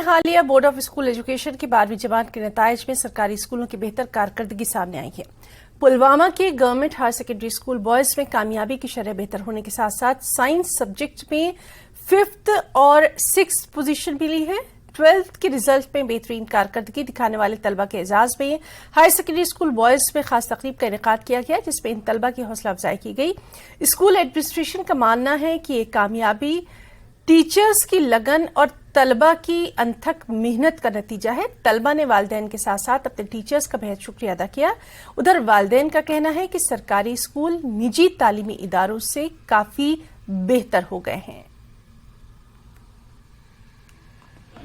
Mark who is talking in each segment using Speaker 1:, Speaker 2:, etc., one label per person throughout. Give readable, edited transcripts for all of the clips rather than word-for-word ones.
Speaker 1: حالیہ board of school education کی 12ویں جماعت کے نتائج میں سرکاری اسکولوں کی بہتر کارکردگی سامنے آئی ہے۔ پلوامہ کے government higher secondary school boys میں کامیابی کی شرح بہتر ہونے کے ساتھ ساتھ سائنس سبجیکٹ میں 5th اور 6th پوزیشن ملی ہے۔ 12th کے رزلٹ میں بہترین کارکردگی دکھانے والے طلبہ کے اعزاز میں ہائر سیکنڈری اسکول بوائز میں خاص تقریب کا انعقاد کیا گیا، جس میں ان طلبہ کی حوصلہ افزائی کی گئی۔ اسکول ایڈمنسٹریشن کا ماننا ہے کہ یہ کامیابی ٹیچرز کی لگن اور طلبہ کی انتھک محنت کا نتیجہ ہے۔ طلبہ نے والدین کے ساتھ ساتھ اپنے ٹیچرز کا بہت شکریہ ادا کیا۔ ادھر والدین کا کہنا ہے کہ سرکاری اسکول نجی تعلیمی اداروں سے کافی بہتر ہو گئے ہیں۔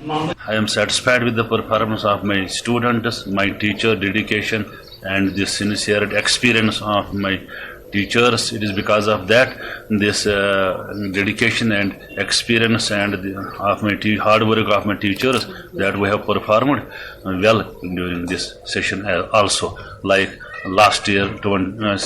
Speaker 2: I am satisfied with the performance of my students, my teacher dedication and the sincere experience of my teachers. It is because of that, this dedication and experience and of my hard work of my teachers that we have performed well during this session also. Like last year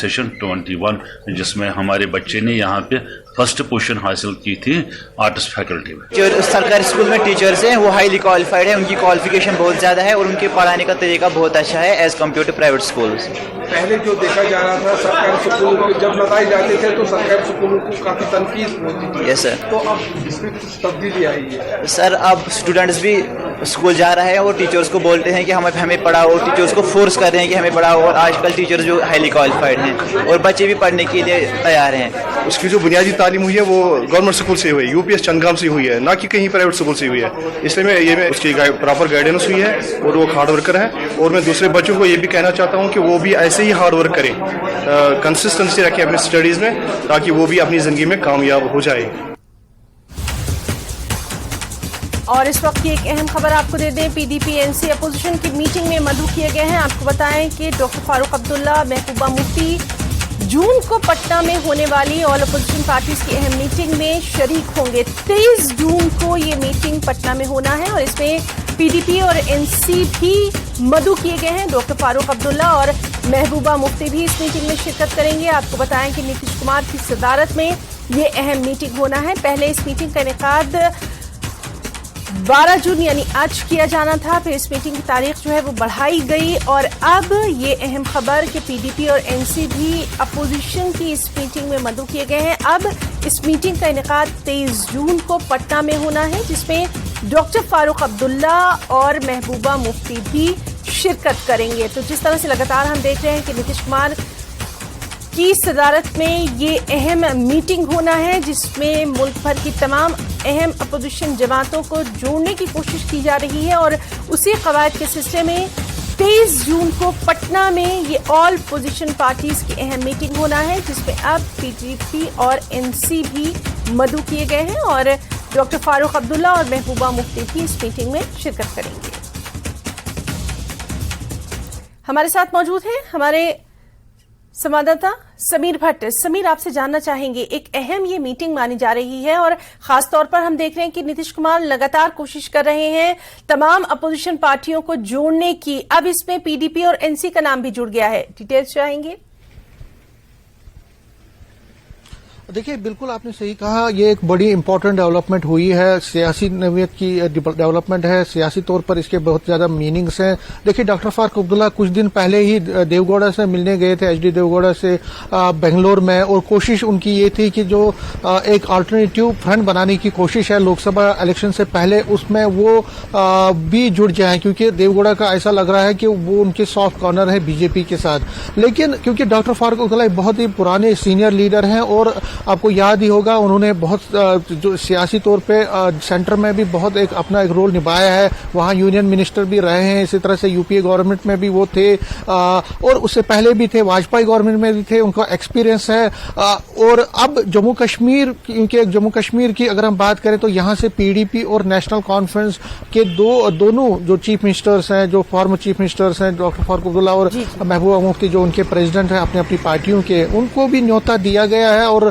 Speaker 2: session 21 جس میں ہمارے بچے نے یہاں پہ first position حاصل کی تھی آرٹس فیکلٹی میں۔
Speaker 3: جو سرکاری اسکول میں ٹیچرز ہیں وہ ہائیلی کوالیفائڈ ہیں، ان کی کوالیفیکیشن بہت زیادہ ہے اور ان کے پڑھانے کا طریقہ بہت اچھا ہے as compare to private schools.
Speaker 4: پہلے جو دیکھا جا رہا تھا سرکاری اسکولوں کے جب نتائج آتے تھے تو سرکاری اسکولوں کو کافی تنقید ہوتی تھی۔
Speaker 3: یس سر۔
Speaker 4: تو اب اس میں کچھ تبدیلی آئی ہے؟
Speaker 3: سر اب اسٹوڈنٹس بھی اسکول جا رہے ہیں اور ٹیچرز کو بولتے ہیں کہ ہمیں پڑھاؤ، ٹیچرز کو فورس کر رہے ہیں کہ ہمیں پڑھاؤ، اور آج کل ٹیچرز جو ہائیلی کوالیفائڈ ہیں اور بچے بھی پڑھنے کے لیے تیار ہیں۔
Speaker 5: اس کی جو بنیادی تعلیم ہوئی ہے وہ گورنمنٹ اسکول سے ہوئی ہے، UPS چنگام سے ہوئی ہے، نہ کہ کہیں پرائیویٹ اسکول سے ہوئی ہے۔ اس لیے میں اس کی پراپر گائیڈنس ہوئی ہے اور وہ ہارڈ ورکر ہے، اور میں دوسرے بچوں کو یہ بھی کہنا چاہتا ہوں کہ وہ بھی ایسے ہی ہارڈ ورک کریں، کنسسٹنسی رکھیں اپنی اسٹڈیز میں، تاکہ وہ بھی اپنی زندگی میں کامیاب ہو جائے۔
Speaker 1: اور اس وقت کی ایک اہم خبر آپ کو دے دیں، PDP NC اپوزیشن کی میٹنگ میں مدعو کیے گئے ہیں۔ آپ کو بتائیں کہ ڈاکٹر فاروق عبداللہ، محبوبہ مفتی جون کو پٹنہ میں ہونے والی آل اپوزیشن پارٹیز کی اہم میٹنگ میں شریک ہوں گے۔ 23 جون کو یہ میٹنگ پٹنہ میں ہونا ہے اور اس میں PDP اور NC بھی مدعو کیے گئے ہیں۔ ڈاکٹر فاروق عبداللہ اور محبوبہ مفتی بھی اس میٹنگ میں شرکت کریں گے۔ آپ کو بتائیں کہ نتیش کمار کی صدارت میں یہ اہم میٹنگ ہونا ہے۔ پہلے اس میٹنگ کا انعقاد 12 جون یعنی آج کیا جانا تھا، پھر اس میٹنگ کی تاریخ جو ہے وہ بڑھائی گئی، اور اب یہ اہم خبر کہ PDP اور NC بھی اپوزیشن کی اس میٹنگ میں مدعو کیے گئے ہیں۔ اب اس میٹنگ کا انعقاد 23 جون کو پٹنہ میں ہونا ہے، جس میں ڈاکٹر فاروق عبداللہ اور محبوبہ مفتی بھی شرکت کریں گے۔ تو جس طرح سے لگاتار ہم دیکھ رہے ہیں کہ نتیش کمار کی صدارت میں یہ اہم میٹنگ ہونا ہے، جس میں ملک بھر کی تمام اہم اپوزیشن جماعتوں کو جوڑنے کی کوشش کی جا رہی ہے، اور اسی قواعد کے سلسلے میں 23 جون کو پٹنہ میں یہ آل اپوزیشن پارٹیز کی اہم میٹنگ ہونا ہے، جس میں اب PDP اور NC بھی مدعو کیے گئے ہیں، اور ڈاکٹر فاروق عبداللہ اور محبوبہ مفتی بھی اس میٹنگ میں شرکت کریں گے۔ ہمارے ساتھ موجود ہیں ہمارے سماداتا سمیر بھٹ۔ سمیر، آپ سے جاننا چاہیں گے، ایک اہم یہ میٹنگ مانی جا رہی ہے اور خاص طور پر ہم دیکھ رہے ہیں کہ نتیش کمار لگاتار کوشش کر رہے ہیں تمام اپوزیشن پارٹیوں کو جوڑنے کی، اب اس میں PDP اور NC کا نام بھی جڑ گیا ہے، ڈیٹیلز چاہیں گے؟
Speaker 6: دیکھیے بالکل آپ نے صحیح کہا، یہ ایک بڑی امپورٹنٹ ڈیولپمنٹ ہوئی ہے، سیاسی نوعیت کی ڈیولپمنٹ ہے، سیاسی طور پر اس کے بہت زیادہ میننگز ہیں۔ دیکھیے ڈاکٹر فاروق عبداللہ کچھ دن پہلے ہی دیو گوڑا سے ملنے گئے تھے، HD دیو گوڑا سے بنگلور میں، اور کوشش ان کی یہ تھی کہ جو ایک آلٹرنیٹیو فرنٹ بنانے کی کوشش ہے لوک سبھا الیکشن سے پہلے، اس میں وہ بھی جڑ جائیں، کیونکہ دیو گوڑا کا ایسا لگ رہا ہے کہ وہ ان کے سافٹ کارنر ہے BJP کے ساتھ۔ لیکن کیونکہ ڈاکٹر فاروق عبداللہ بہت ہی پرانے سینئر لیڈر ہیں، اور آپ کو یاد ہی ہوگا انہوں نے بہت جو سیاسی طور پہ سینٹر میں بھی بہت اپنا ایک رول نبھایا ہے، وہاں یونین منسٹر بھی رہے ہیں، اسی طرح سے UPA گورنمنٹ میں بھی وہ تھے، اور اس سے پہلے بھی تھے، واجپئی گورنمنٹ میں بھی تھے، ان کا ایکسپیرینس ہے۔ اور اب جموں کشمیر، کیونکہ جموں کشمیر کی اگر ہم بات کریں تو یہاں سے PDP اور نیشنل کانفرنس کے دونوں جو چیف منسٹرز ہیں، جو فارمر چیف منسٹرز ہیں ڈاکٹر فاروق عبداللہ اور محبوبہ مفتی، جو ان کے پریزیڈنٹ ہیں اپنی اپنی پارٹیوں کے، ان کو بھی نیوتا دیا گیا ہے، اور